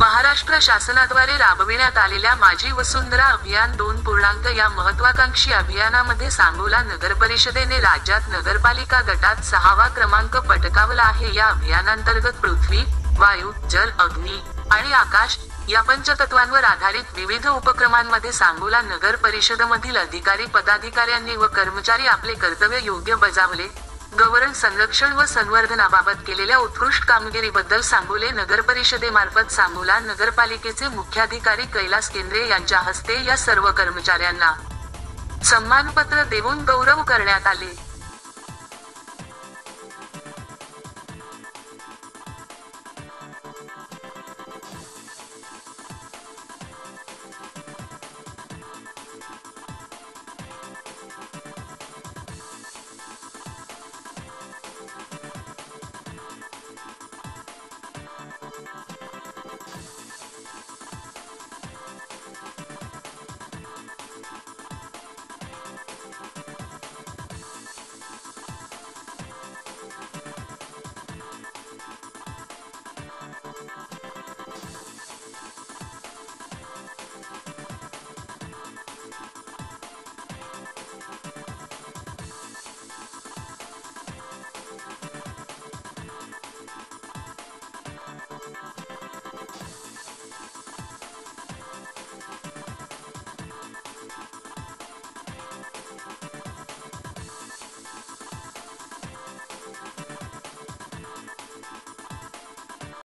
महाराष्ट्र शासनाद्वारे राबविण्यात आलेल्या माझी वसुंधरा अभियान 2 या महत्त्वाकांक्षी अभियानामध्ये सांगोला नगरपरिषदेने राज्यात नगरपालिका गटात 6वा क्रमांक पटकावला आहे। या अभियानांतर्गत पृथ्वी, वायू, जल, अग्नी आणि आकाश या पंचतत्वांवर आधारित विविध उपक्रमांमध्ये सांगोला नगर परिषदमधील अधिकारी, पदाधिकाऱ्यांनी व कर्मचारी आपले कर्तव्य योग्य बजावले। गव्हर्न संरक्षण व संवर्धनाबाबत केलेल्या उत्कृष्ट कामगिरीबद्दल सांगोले नगरपरिषदेमार्फत सांगोला नगरपालिकेचे मुख्याधिकारी कैलास केंद्रे यांच्या हस्ते या सर्व कर्मचाऱ्यांना सन्मानपत्र देऊन गौरव करण्यात आले।